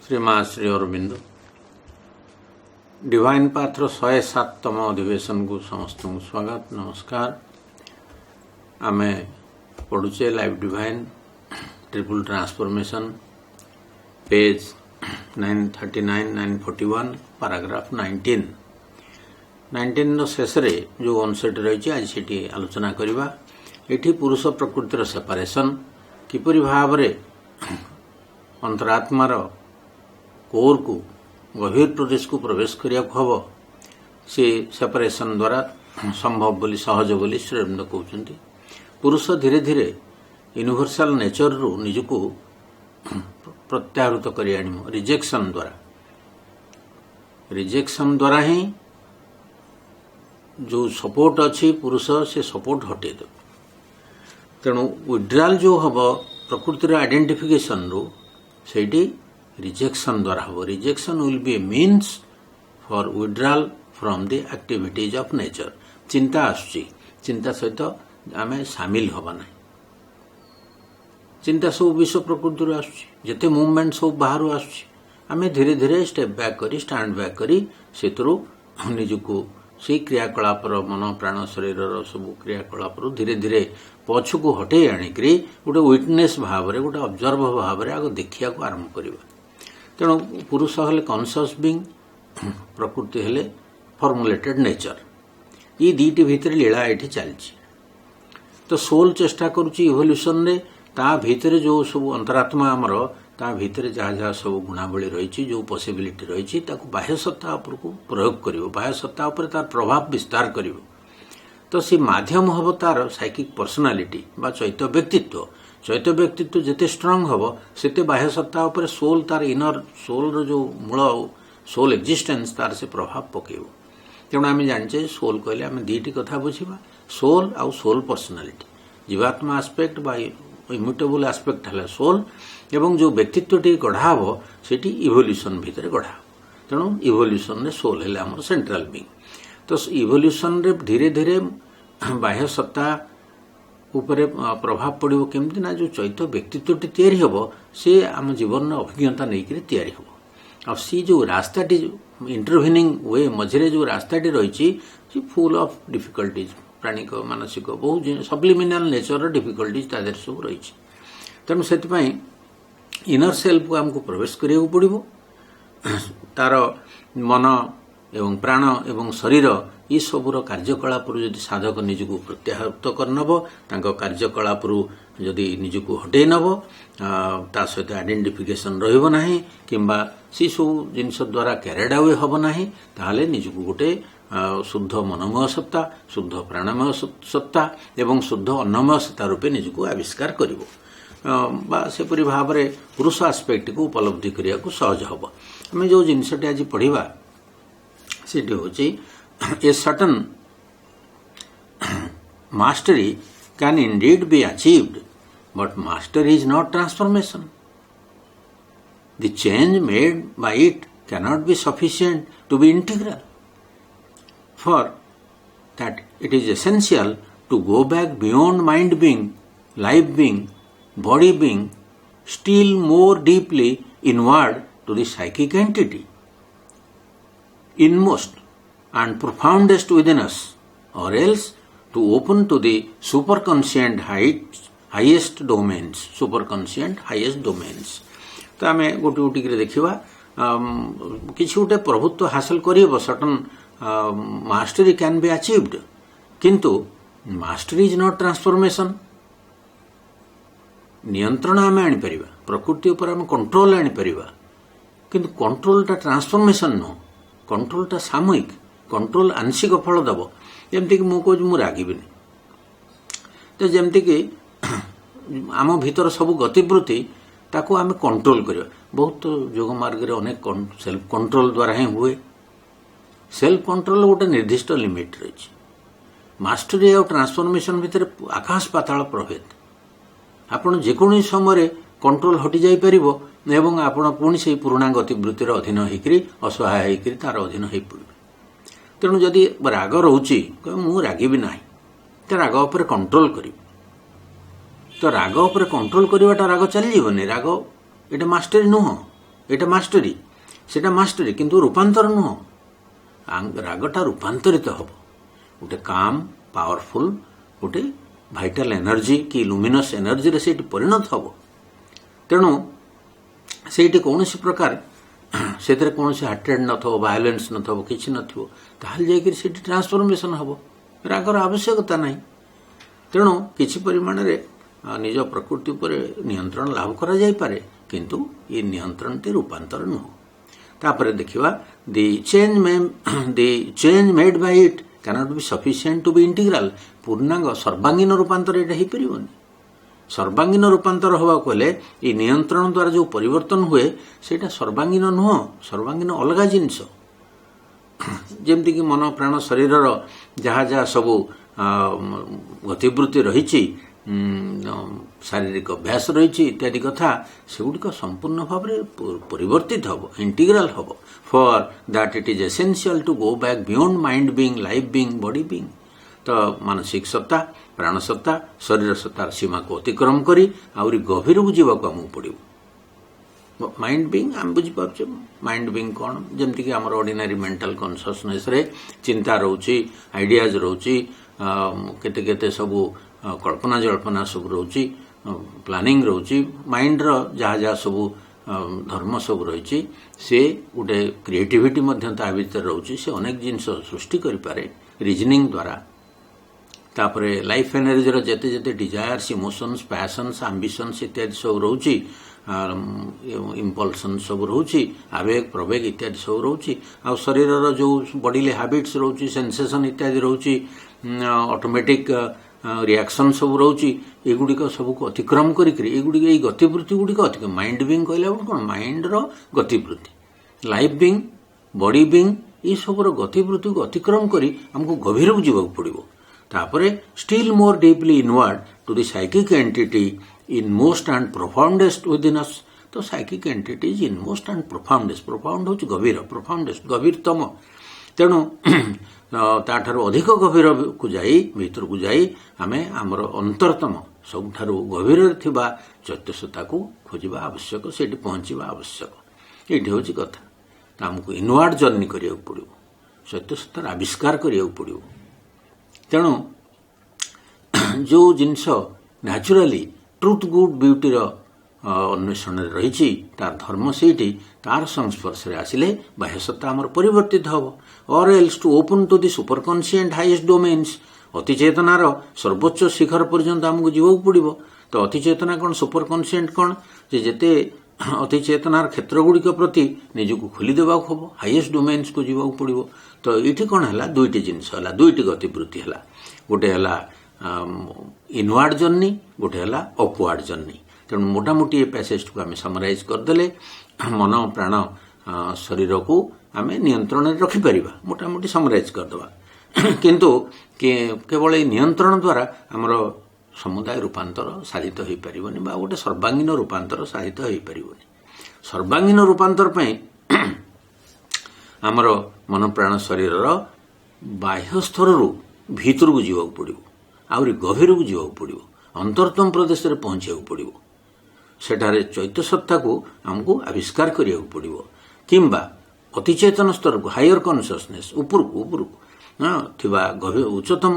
श्रीमा Shri Arvind divine पाथर 107तम अधिवेशन को समस्त को स्वागत नमस्कार। आमे पढ़ुचे Life Divine triple transformation page 939 941 paragraph 19 शेष जो अनसेट रही आज से आलोचना करवा। एठी पुरुष प्रकृतिर सेपरेशन किपरि भाव रे अंतरात्मार कोर को गभीर प्रदेश को प्रवेश करिया हब से सेपरेशन द्वारा संभव बोली सहज बोली श्री अरविंद कहते। पुरुष धीरे धीरे यूनिवर्सल नेचर रु निजको प्रत्याहृत करि आनिमो रिजेक्शन द्वारा ही जो सपोर्ट अच्छी पुरुष से सपोर्ट हटे दे। तेणु विड्राल जो हम प्रकृतिर आइडेंटिफिकेशन रु सेठी रिजेक्शन द्वारा हम। Rejection will be A means for withdrawal from the activities of nature. चिंता आसुची चिंता सहित आम सामिल हवा ना। चिंता सब विश्व प्रकृति आसुची जिते मूवमेंट सब बाहर आसुची आम धीरे धीरे स्टेप बैक करी स्टैंड बैक करी से निजको से क्रियाकलापर मन प्राण शरीर सब क्रियाकलाप धीरे धीरे पछकू हटे आणिक गोटे विटनेस भाव में गोटे ऑब्जर्व भाव में आग देखा आरंभ करवा। तेणु पुरुष हेले कॉन्शियस बीइंग प्रकृति हेले फॉर्मुलेटेड नेचर। ये दीटी भितर लीला ये चलती। तो सोल चेष्टा करुच्ची इवोल्यूशन रे ता भितर जो सब अंतरात्मा आमर ता भितर जहाँ जहाँ सब गुणावली रही जो पॉसिबिलिटी रही बाह्य सत्ता उपर को प्रयोग करिवो बाह्य सत्ता उपर तार प्रभाव विस्तार करिवो। तो सी माध्यम हम तार साइकिक पर्सनालिटी बा चैत्य व्यक्तित्व जिते स्ट्रांग हम सेते बाह्य सत्ता उपर सोल तार इनर सोल जो मूल सोल एक्जिस्टेंस तार से प्रभाव पकेब। तेणु आम जाने सोल कहले आम दीटी कथा बुझा सोल आउ सोल पर्सनालिटी जीवात्मा आस्पेक्ट बा इम्यूटेबल आस्पेक्ट है सोल एवं जो व्यक्तित्वटी गढ़ा हम सेठी इवोल्यूशन भितर गढ़ा। तेणु इवोल्यूशन रे सोल है आम सेंट्रल बीइंग। तो इवोल्यूशन रे धीरे धीरे बाह्य सत्ता उपरे प्रभाव पड़ो केमती ना जो चैत्य व्यक्तित्वटी तैयारी हम से आम जीवन अभिज्ञता नहीं तैयारी हम। अब सी जो रास्ताटी इंटरव्यूनिंग वे मझे जो रास्ताटी रही फुल ऑफ डिफिकल्टीज प्राणिक मानसिक बहुत सब्लिमिनाल नेचर डिफिकल्टीज तादेर सब रही। तेणु से इनर सेल्फ को आमको प्रवेश करिया पड़ो। तार मन एवं प्राण एवं शरीर ये सबूर कार्यकलाप जदि साधक निजको प्रत्याहृत करनब कार्यकलाप जदि निजको हटे नब ता सहित आइडेंटिफिकेशन रहिबो नाही किंबा सी सब जिनस द्वारा क्यारिड अवे हब नाही ताहाले निजको गोटे शुद्ध मनमय सत्ता शुद्ध प्राणमय सत्ता एवं शुद्ध अन्नमय सत्ता रूपे निजको आविष्कार करिवो बा सेपरि भाव में पुरुष आस्पेक्ट को उपलब्धि करिया को सहज हब। आम जो जिनसटी आज पढ़िबा सेटी होची a certain mastery can indeed be achieved, but mastery is not transformation. The change made by it cannot be sufficient to be integral. For that it is essential to go back beyond mind being, life being, body being, still more deeply inward to the psychic entity, inmost and profoundest within us, or else to open to the superconscient highest domains, superconscient highest domains. तो आम गोटे गोटे देखा किसी गोटे प्रभुत्व हासिल कर certain mastery can be achieved किंतु मास्टरी इज नॉट ट्रांसफॉर्मेशन। नियंत्रण आम आनीपर प्रकृति उपर आम कंट्रोल आनीपर किंतु कंट्रोलटा ट्रांसफॉर्मेशन नुह कंट्रोलटा सामयिक कंट्रोल आंशिक फल दब। जमती कि मुझे मुझे रागिबिनी तो जमती कि आम भीतर सब गतिवृत्ति ताको आम कंट्रोल करवा। बहुत योग मार्ग रे अनेक सेल्फ कंट्रोल द्वारा ही हुए। सेल्फ कंट्रोल गोटे निर्दिष्ट लिमिट रही। मास्टरी और ट्रांसफॉर्मेशन भितर आकाश पाताल प्रभेद। आपण जेकोनी समय कंट्रोल हटि जाई परिबो एवं आपण पुणी से पुराणा गतिवृत्तिर अधीन होकर असहाय होकर तार अधीन हो पड़े। तेणु जदि राग रोचे मु रागिबी ना तो राग उपर कंट्रोल कर तो राग उपर कंट्रोल करवाटा राग चलीजनी राग ये मास्टरी नुह এটা মাস্টরি, সেটা মাস্টরি, কিন্তু রূপান্তর নুহ। ରାଗଟା ରୂପାନ୍ତରିତ ହେବ, ଗୋଟେ କାମ୍ ପାୱାରଫୁଲ ଗୋଟେ ଭାଇଟାଲ ଏନର୍ଜି କି ଲୁମିନସ୍ ଏନର୍ଜିରେ ସେଇଠି ପରିଣତ ହେବ। ତେଣୁ ସେଇଠି କୌଣସି ପ୍ରକାର ସେଥିରେ କୌଣସି ହାଟ୍ରେଡ୍ ନଥିବ, ଭାୟୋଲେନ୍ସ ନଥିବ, କିଛି ନଥିବ, ତାହେଲେ ଯାଇକରି ସେଇଠି ଟ୍ରାନ୍ସଫର୍ମେସନ୍ ହେବ। ରାଗର ଆବଶ୍ୟକତା ନାହିଁ। ତେଣୁ କିଛି ପରିମାଣରେ ନିଜ ପ୍ରକୃତି ଉପରେ ନିୟନ୍ତ୍ରଣ ଲାଭ କରାଯାଇପାରେ, କିନ୍ତୁ ଏ ନିୟନ୍ତ୍ରଣଟି ରୂପାନ୍ତର ନୁହଁ। ତାପରେ ଦେଖିବା the change made by it cannot be sufficient to be integral. ପୂର୍ଣ୍ଣାଙ୍ଗ ସର୍ବାଙ୍ଗୀନ ରୂପାନ୍ତର ଏଇଟା ହେଇପାରିବନି। ସର୍ବାଙ୍ଗୀନ ରୂପାନ୍ତର ହେବାକୁ ହେଲେ ଏଇ ନିୟନ୍ତ୍ରଣ ଦ୍ୱାରା ଯେଉଁ ପରିବର୍ତ୍ତନ ହୁଏ ସେଇଟା ସର୍ବାଙ୍ଗୀନ ନୁହଁ, ସର୍ବାଙ୍ଗୀନ ଅଲଗା ଜିନିଷ। ଯେମିତିକି ମନ ପ୍ରାଣ ଶରୀରର ଯାହା ଯାହା ସବୁ ଗତିବୃତ୍ତି ରହିଛି, ଶାରୀରିକ ଅଭ୍ୟାସ ରହିଛି ଇତ୍ୟାଦି କଥା, ସେଗୁଡ଼ିକ ସମ୍ପୂର୍ଣ୍ଣ ଭାବରେ ପରିବର୍ତ୍ତିତ ହେବ, ଇଣ୍ଟିଗ୍ରାଲ ହେବ। For that it is essential to go back beyond mind being, life being, body being. ତ ମାନସିକ ସତ୍ତା, ପ୍ରାଣ ସତ୍ତା, ଶରୀର ସତ୍ତାର ସୀମାକୁ ଅତିକ୍ରମ କରି ଆହୁରି ଗଭୀରକୁ ଯିବାକୁ ଆମକୁ ପଡ଼ିବ। ମାଇଣ୍ଡ ବିଙ୍ଗ ଆମେ ବୁଝିପାରୁଛେ, ମାଇଣ୍ଡ ବିଙ୍ଗ କ'ଣ? ଯେମିତିକି ଆମର ଅର୍ଡିନାରୀ ମେଣ୍ଟାଲ କନସିୟସନେସରେ ଚିନ୍ତା ରହୁଛି, ଆଇଡିଆଜ ରହୁଛି, କେତେ କେତେ ସବୁ କଳ୍ପନା ଜଳ୍ପନା ସବୁ ରହୁଛି, ପ୍ଲାନିଂ ରହୁଛି, ମାଇଣ୍ଡର ଯାହା ଯାହା ସବୁ ଧର୍ମ ସବୁ ରହିଛି, ସେ ଗୋଟେ କ୍ରିଏଟିଭିଟି ମଧ୍ୟ ତା ଭିତରେ ରହୁଛି। ସେ ଅନେକ ଜିନିଷ ସୃଷ୍ଟି କରିପାରେ ରିଜନିଂ ଦ୍ୱାରା। ତାପରେ ଲାଇଫ୍ ଏନର୍ଜିର ଯେତେ ଯେତେ ଡିଜାୟାର୍ସ, ଇମୋସନ୍ସ, ପ୍ୟାସନ୍ସ, ଆମ୍ବିସନ୍ସ ଇତ୍ୟାଦି ସବୁ ରହୁଛି, ଇମ୍ପଲସନ୍ ସବୁ ରହୁଛି, ଆବେଗ ପ୍ରବେଗ ଇତ୍ୟାଦି ସବୁ ରହୁଛି। ଆଉ ଶରୀରର ଯେଉଁ ବଡିଲି ହାବିଟ୍ସ ରହୁଛି, ସେନ୍ସେସନ୍ ଇତ୍ୟାଦି ରହୁଛି, ଅଟୋମେଟିକ୍ ରିଆକ୍ସନ୍ ସବୁ ରହୁଛି, ଏଗୁଡ଼ିକ ସବୁକୁ ଅତିକ୍ରମ କରିକିରି ଏଗୁଡ଼ିକ ଏଇ ଗତିବୃତ୍ତି ଗୁଡ଼ିକ ମାଇଣ୍ଡ ବିଙ୍ଗ କହିଲା ବେଳକୁ କ'ଣ? ମାଇଣ୍ଡର ଗତିବୃତ୍ତି, ଲାଇଫ୍ ବିଙ୍ଗ, ବଡି ବିଙ୍ଗ, ଏସବୁର ଗତିବୃତ୍ତିକୁ ଅତିକ୍ରମ କରି ଆମକୁ ଗଭୀରକୁ ଯିବାକୁ ପଡ଼ିବ। ତାପରେ still more deeply inward to the psychic entity inmost and profoundest within us. The psychic entity is inmost and profoundest. Profound ହେଉଛି ଗଭୀର, ପ୍ରଫାଉଣ୍ଡେଷ୍ଟ ଗଭୀରତମ। ତେଣୁ ତାଠାରୁ ଅଧିକ ଗଭୀରକୁ ଯାଇ, ଭିତରକୁ ଯାଇ ଆମେ ଆମର ଅନ୍ତରତମ ସବୁଠାରୁ ଗଭୀରରେ ଥିବା ଚୈତ୍ୟସତ୍ତାକୁ ଖୋଜିବା ଆବଶ୍ୟକ, ସେଇଠି ପହଞ୍ଚିବା ଆବଶ୍ୟକ। ଏଇଠି ହେଉଛି କଥା। ତ ଆମକୁ ଇନୱାର୍ଡ ଜର୍ଣ୍ଣି କରିବାକୁ ପଡ଼ିବ, ଚୈତ୍ୟସତ୍ତାର ଆବିଷ୍କାର କରିବାକୁ ପଡ଼ିବ। ତେଣୁ ଯେଉଁ ଜିନିଷ ନ୍ୟାଚୁରାଲି ଟ୍ରୁଥ୍ ଗୁଡ୍ ବ୍ୟୁଟିର ଅନ୍ୱେଷଣରେ ରହିଛି, ତାର ଧର୍ମ ସେଇଠି, ତାର ସଂସ୍ପର୍ଶରେ ଆସିଲେ ବାହ୍ୟସତ୍ତା ଆମର ପରିବର୍ତ୍ତିତ ହେବ। ଅର୍ ଏଲ୍ସ ଟୁ ଓପନ୍ ଟୁ ଦି ସୁପର କନସିଏଣ୍ଟ ହାଇଏଷ୍ଟ ଡୋମେନ୍ସ। ଅତିଚେତନାର ସର୍ବୋଚ୍ଚ ଶିଖର ପର୍ଯ୍ୟନ୍ତ ଆମକୁ ଯିବାକୁ ପଡ଼ିବ। ତ ଅତିଚେତନା କ'ଣ, ସୁପର କନସିଏଣ୍ଟ କ'ଣ? ଯେ ଯେତେ ଅତିଚେତନାର କ୍ଷେତ୍ରଗୁଡ଼ିକ ପ୍ରତି ନିଜକୁ ଖୋଲିଦେବାକୁ ହେବ, ହାଇଏଷ୍ଟ ଡୋମେନ୍ସକୁ ଯିବାକୁ ପଡ଼ିବ। ତ ଏଇଠି କ'ଣ ହେଲା? ଦୁଇଟି ଜିନିଷ ହେଲା, ଦୁଇଟି ଗତିବୃତ୍ତି ହେଲା। ଗୋଟେ ହେଲା ଇନୱାର୍ଡ ଜର୍ଣ୍ଣି, ଗୋଟେ ହେଲା ଅପୱାର୍ଡ ଜର୍ଣ୍ଣି। ତେଣୁ ମୋଟାମୋଟି ଏ ପ୍ୟାସେଜକୁ ଆମେ ସମରାଇଜ୍ କରିଦେଲେ ମନ ପ୍ରାଣ ଶରୀରକୁ ଆମେ ନିୟନ୍ତ୍ରଣରେ ରଖିପାରିବା, ମୋଟାମୋଟି ସମରାଇଜ୍ କରିଦେବା। କିନ୍ତୁ କେବଳ ଏଇ ନିୟନ୍ତ୍ରଣ ଦ୍ୱାରା ଆମର ସମୁଦାୟ ରୂପାନ୍ତର ସାଧିତ ହୋଇପାରିବନି, ବା ଗୋଟେ ସର୍ବାଙ୍ଗୀନ ରୂପାନ୍ତର ସାଧିତ ହୋଇପାରିବନି। ସର୍ବାଙ୍ଗୀନ ରୂପାନ୍ତର ପାଇଁ ଆମର ମନ ପ୍ରାଣ ଶରୀରର ବାହ୍ୟ ସ୍ତରରୁ ଭିତରକୁ ଯିବାକୁ ପଡ଼ିବ, ଆହୁରି ଗଭୀରକୁ ଯିବାକୁ ପଡ଼ିବ, ଅନ୍ତରତମ ପ୍ରଦେଶରେ ପହଞ୍ଚିବାକୁ ପଡ଼ିବ। ସେଠାରେ ଚୈତ୍ୟସତ୍ତାକୁ ଆମକୁ ଆବିଷ୍କାର କରିବାକୁ ପଡ଼ିବ, କିମ୍ବା ଅତିଚେତନ ସ୍ତରକୁ, ହାୟର କନସିୟସନେସ୍, ଉପରକୁ ଥିବା ଉଚ୍ଚତମ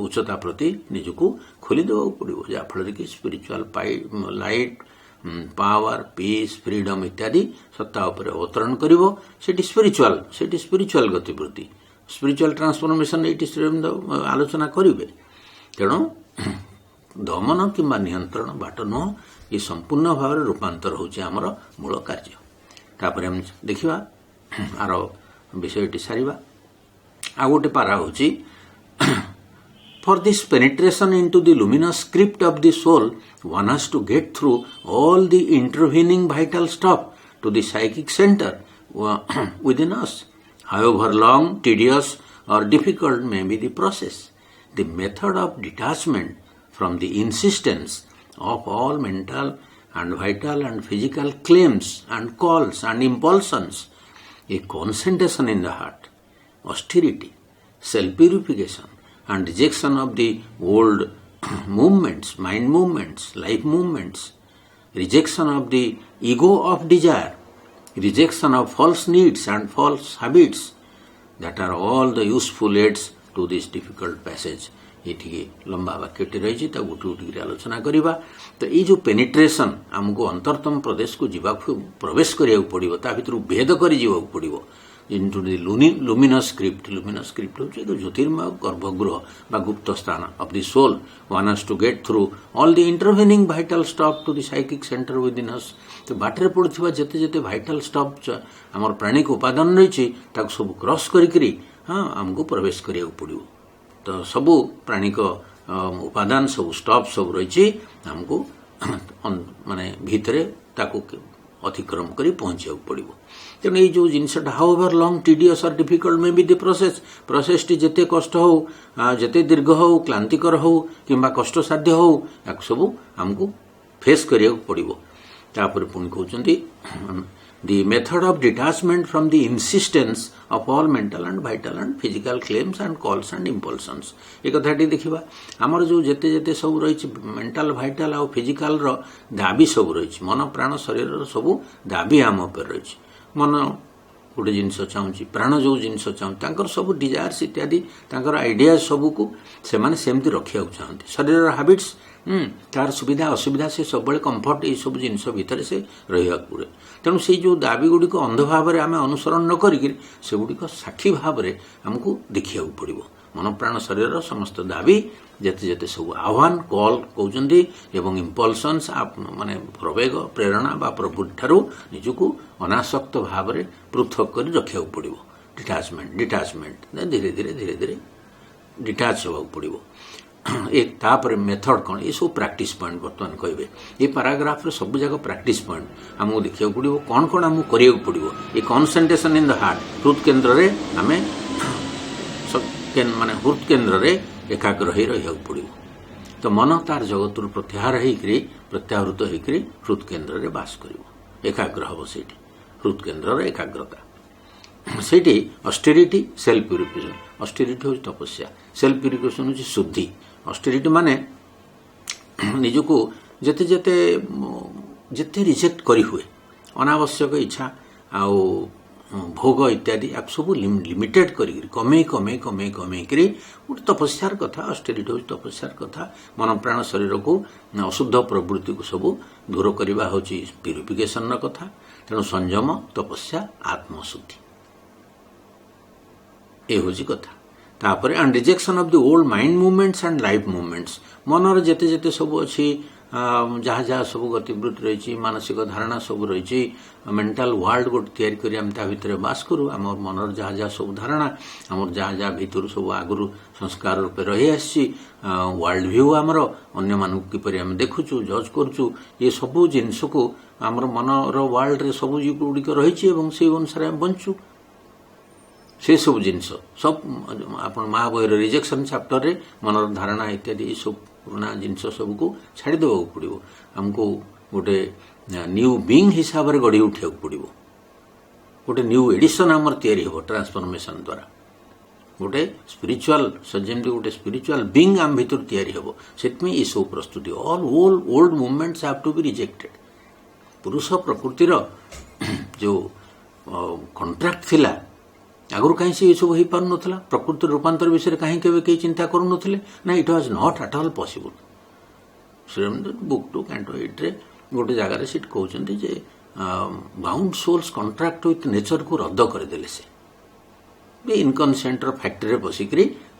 ଉଚ୍ଚତା ପ୍ରତି ନିଜକୁ ଖୋଲିଦେବାକୁ ପଡ଼ିବ, ଯାହାଫଳରେ କି spiritual light, power, peace, freedom ଇତ୍ୟାଦି ସତ୍ତା ଉପରେ ଅବତରଣ କରିବ। ସେଠି ସ୍ପିରିଚୁଆଲ ଗତିବୃତ୍ତି, ସ୍ପିରିଚୁଆଲ ଟ୍ରାନ୍ସଫର୍ମେସନ ଏଇଠି ଆଲୋଚନା କରିବେ। ତେଣୁ ଦମନ କିମ୍ବା ନିୟନ୍ତ୍ରଣ ବାଟ ନୁହଁ, ଏ ସମ୍ପୂର୍ଣ୍ଣ ଭାବରେ ରୂପାନ୍ତର ହେଉଛି ଆମର ମୂଳ କାର୍ଯ୍ୟ। ତାପରେ ଆମେ ଦେଖିବା ଆର ବିଷୟଟି ସାରିବା। ଆଉ ଗୋଟେ ପାରା ହେଉଛି for this penetration into the luminous script of the soul one has to get through all the intervening vital stuff to the psychic center within us. However long, tedious or difficult may be the process, the method of detachment from the insistence of all mental and vital and physical claims and calls and impulsions, a concentration in the heart, austerity, self-purification and rejection of the old movements, mind movements, life movements, rejection of the ego of desire, rejection of false needs and false habits, that are all the useful aids to this difficult passage. ये लंबा वाक्यटी रही गोटे गोटे आलोचना करवा। तो ये जो पेनिट्रेशन आमको अंतरतम प्रदेश को जीवा प्रवेश करिया पड़ो, ता भीतर भेद कर पड़ो into the luminous script. Luminous script होची तो ज्योतिर्मय गर्भगृह बा गुप्त स्थान of the soul. One has to get through all the intervening vital stuff to the psychic center within us. तो बाटरे पड़ुथिबा जते जते vital stuff हमर प्राणिक उपादान रही सब क्रॉस करी हाँ आमको प्रवेश करिया पड़ो। तो सबू प्राणिक उपादान सब स्टॉप सब रही हमको माने भितरे ताको अतिक्रम करी पहुंचा पड़ो। तेणु ये जो जिनसा हाउ एवर लॉन्ग टीडियस और difficult may be the process T जेते कष्ट हो जेते दीर्घ हो क्लांतिकर हो किंबा कष्टसाध्य हो या सब हमको फेस करिया पड़ो। तापर पुणी कहते the method of detachment from the insistence of all mental and vital and physical claims and calls and impulsions. एक कथाटी देखिबा हमर जो जेते जेते सब रही मेंटल भाइटाल और फिजिकल रो दाबी सब रही मन प्राण शरीर सब दाबी आम उपर रही। मन गोटे जिनस चाहूँगी प्राण जो जिनस चाहूँ सब डिजायर्स इत्यादि आइडिया सब को से सेमती रखा चाहती। शरीर हाबिट्स तार सुविधा असुविधा से सब कंफर्ट ये सब जिन भितर से रहा पड़े। तेणु से जो दाबी गुड़िक अंध भाव में आम अनुसरण न करिक से गुड़िक साक्षी भाव में आमको देखा पड़ो। मन प्राण शरीर समस्त दाबी जेते जेते सब आह्वान कॉल कहते एवं इम्पल्सन्स माने प्रवेग प्रेरणा बा प्रभु ठारू निजको अनासक्त भाव में पृथक कर रखा पड़ो। डिटाचमेंट धीरे धीरे डिटाच होगा पड़ो। एक तापर मेथड कौन ये सब प्रैक्टिस पॉइंट बर्तमान कहे ये पैराग्राफ रे सब जगह प्रैक्टिस पॉइंट आमको देखा पड़ो। कौन कौन आमको करिया पड़ो ये कॉन्सेंट्रेशन इन द हार्ट हृद केन्द्र रे आमे माने हृद केन्द्र रे एकाग्र हो रहा पड़ो। तो मन तार जगत प्रत्याहार होकर प्रत्याहृत होकर हृद केन्द्र रे बास कर एकाग्र हम से हृद केन्द्र एकाग्रता से ऑस्टेरिटी सेल्फ प्यूरिफिकेशन। ऑस्टेरिटी हूँ तपस्या, सेल्फ प्यूरिफिकेशन हूँ शुद्धि। ऑस्टेरिटी माने निजको जेते जेते जेते रिजेक्ट करी हुए अनावश्यक इच्छा आउ भोग इत्यादि आप सब लिमिटेड करी कमे कमे कमे कमे करी गोटे तपस्यार कथा। ऑस्टेरिटी हूँ तपस्यार कथा। मन प्राण शरीर को अशुद्ध प्रवृत्ति को सब दूर करवा हूँ प्यूरिफिकेशन कथा। तेणु संयम तपस्या आत्मशुद्धि ये हूँ कथा। तापर and rejection of the old mind movements and life movements मनर जेते जेते सब अच्छी जहाँ जहाँ सब गतिवृत्ति रही मानसिक धारणा सब रही मेंटल वर्ल्ड गोटे तैयारी करी भितर बास करूँ। आम मनर जहाँ जहाँ सब धारणा आम जहाँ जहाँ भितर सब आगु संस्कार रूप रही आसी वर्ल्ड भ्यू आमर अन्य मानक किपरि आम देखुचु जज करुचु ये सब जिनस को आमर मनर वर्ल्ड रे सब गुड़िक रही से अनुसार बंचु से सब जिनस सब आप महाबहर रिजेक्शन चैप्टर रे मनर धारणा इत्यादि सब पुराना जिनस सब को छाड़ी देवा पड़ो। आमको गोटे न्यू बीइंग हिसाब से गढ़ी उठा पड़ो। गोटे न्यू एडिशन आमर तैयारी हो ट्रांसफॉर्मेशन द्वारा गोटे स्पिरिचुअल जमी गोटे स्पिरिचुअल बीइंग आम भीतर तैयारी हो से ये सब प्रस्तुति all old movements have to be rejected. पुरुष प्रकृतिर जो कॉन्ट्रैक्ट थिला आगुरी कहीं से ये सब हो पार ना प्रकृति रूपांतर विषय कहीं कहीं चिंता करूँ ना it was not at all possible. श्रीरामचंद्र बुक 2 कैंटो 8 रे गोटे जगार सीट कहते जे bound souls contract with nature को रद्द करदेले से इनकनसेंट फैक्ट्री बसिक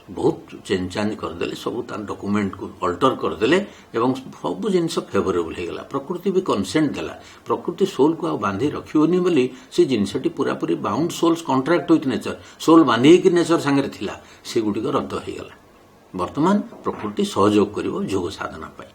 बहुत चेंज चांज करदे सब डॉक्यूमेंट को अल्टर करदे सब जिन फेवरेबल होगा। प्रकृति भी कनसेंट देला प्रकृति सोल को बांधी रखिबनी बोली से जिनसटी पूरापूरी bound souls contract with nature soul बांधी नेचर सांगे थिला से गुड़िक रद्द होगा। वर्तमान प्रकृति सहयोग कर जोग साधना पाई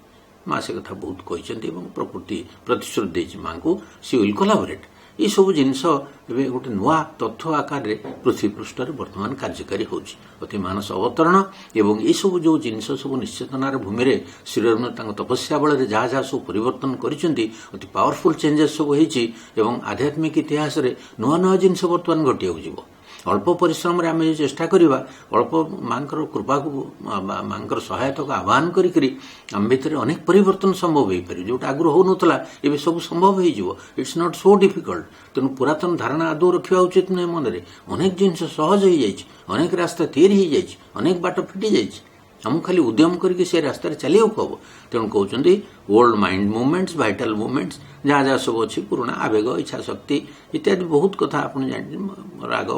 माँ से कथा बहुत कहते प्रकृति प्रतिश्रुति देती माँ को सी विल कोलाबोरेट ये सब जिनस गोटे नुआ तथ्य आकार रे पृथ्वी पृष्ठ वर्तमान कार्यकारी होची। अति मानस अवतरण एवं ये सब जो जिनस सब निश्चेतनार भूमि रे श्रीराम तपस्या बल जहाँ जहाँ सब परिवर्तन करिसेंती अति पावरफुल चेंजेस सब होईची एवं आध्यात्मिक इतिहास रे नुआ नुआ जिनस वर्तमान घटिया जीव अल्प परिश्रम रे आमे चेष्टा करिबा अल्प मांकर कृपा को मांकर सहायता को आह्वान करी आम भितर अनेक परिवर्तन संभव हो पारे जोटा आगु हो नथला एबे सब संभव हो जिवो इट्स नॉट सो डिफिकल्ट तेणु पुरातन धारणा आदौ रखिबा उचित नै मन रे अनेक जिंस सहज हो जाय अनेक रास्ता तैयारी हो जाय अनेक बाट फिटी जाय हम खाली उद्यम करके से रास्ता चलिए हम तेणु कहते old mind movements vital movements जहाँ जहाँ सब अच्छी पुराना आवेग इच्छा शक्ति इत्यादि बहुत कथा आपन राग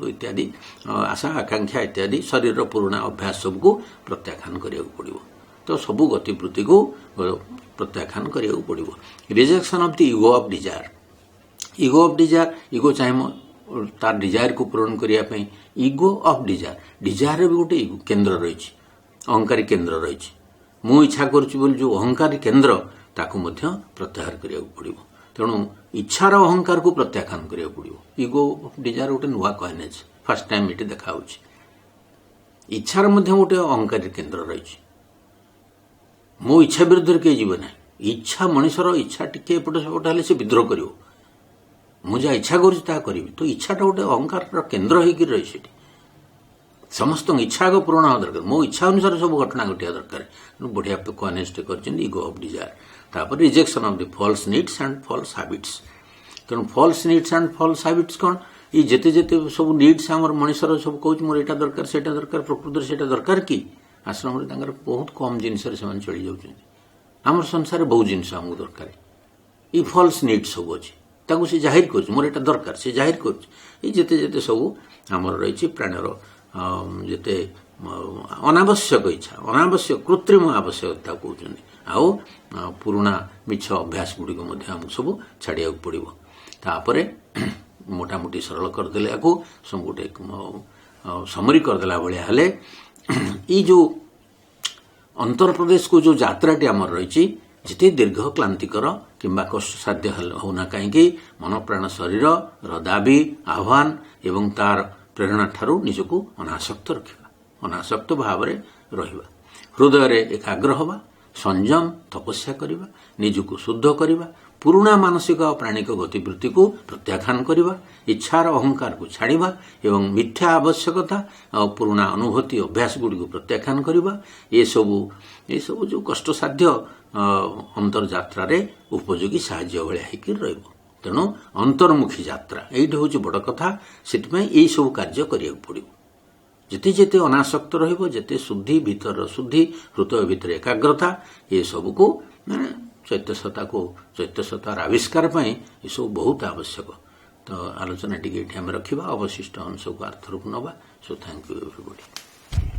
इत्यादि आशा आकांक्षा इत्यादि शरीर पुराना अभ्यास सबको प्रत्याख्यान करिया पड़ो तो सबू गतिवृत्ति को प्रत्याख्यान करिया पड़ो rejection of the ego of Dzire ego चाहे तार डिजायर को पूरण करने ईगो ऑफ डिजायर भी गोटे केन्द्र रही अहंकारी केन्द्र रही मु इच्छा करुच्ची जो अहंकारी केन्द्र ताकू मध्य प्रत्याहार करिया पड़ो तेणु इच्छार अहंकार को प्रत्याख्यान करिया पड़ो ईगो ऑफ डिजायर गोटे नुआ कहनेज फर्स्ट टाइम ये देखा इच्छार मध्य गोटे अहंकारी केन्द्र रही मो इच्छा विरुद्ध कहीं जीव ना इच्छा मनुष्यर इच्छा टिके एपटे सेपटे हेल्ले से विद्रोह कर मुझे इच्छा करी तो इच्छाटा गोटे अहंकार केन्द्र होकर रही समस्त इच्छा को पूर्ण होगा दरकार मो इच्छा अनुसार सब घटना घटिया दरकार बढ़िया कनेस्ट कर ईगो ऑफ डिजायर तापर rejection of the false needs and false habits तेणु false needs and false habits कौन ये जेते जेते सब नीड्स आम मनुष्यर सब कहूँ मोर एटा दरकार सेटा दरकार प्रकृति सेटा दरकार कि आश्रम बहुत कम जिनस चली जाऊँ आम संसार बहुत जिनस आमको दरकार ये फॉल्स नीड्स सब अच्छे ताकू से जाहिर कर मोर एटा दरकार से जाहिर कर जेते जेते सब आमर रही प्राणर जेते अनावश्यक इच्छा अनावश्यक कृत्रिम आवश्यकता कहते आउ पुराना मिछ अभ्यास गुड़िक आमको सब छाड़िया पड़ो तापर मोटामोटी सरल करदे आपको सब गोटे समरी करदेला भाया हेले ये जो अंतर प्रदेश को जो यात्राटी आमर रही जिते दीर्घ क्लांतिकर किंबा कष्टसाध्य होना कहीं मन प्राण शरीर दाबी आह्वान एवं तार प्रेरणा ठारू निजको अनासक्त रखा अनासक्त भाव में रहिबा हृदय रे एकाग्र हवा संयम तपस्या करिबा निजको शुद्ध करिबा पुराना मानसिक और प्राणिक गतिवृत्ति को प्रत्याख्यान करिबा इच्छार अहंकार को छाड़िबा एवं मिथ्या आवश्यकता और पुराना अनुभूति अभ्यास गुड़ी को प्रत्याख्यान करिबा ये सब जो कष्टसाध्य अंतर यात्रा रे उपयोगी साहाय्य भलिया होकर रहिबो तेणु अंतर्मुखी यात्रा यही हूँ बड़ कथा से यही सब कार्य करिया पड़ो जिते जिते अनासक्त रते शुद्धि भीतर शुद्धि हृदय भीतर एकाग्रता ये सब को माने चैत्यसतार आविष्कार ये सब बहुत आवश्यक तो आलोचना टी रखा अवशिष्ट अंश को आर्थर को नवा सो थैंक यू एवरीबॉडी।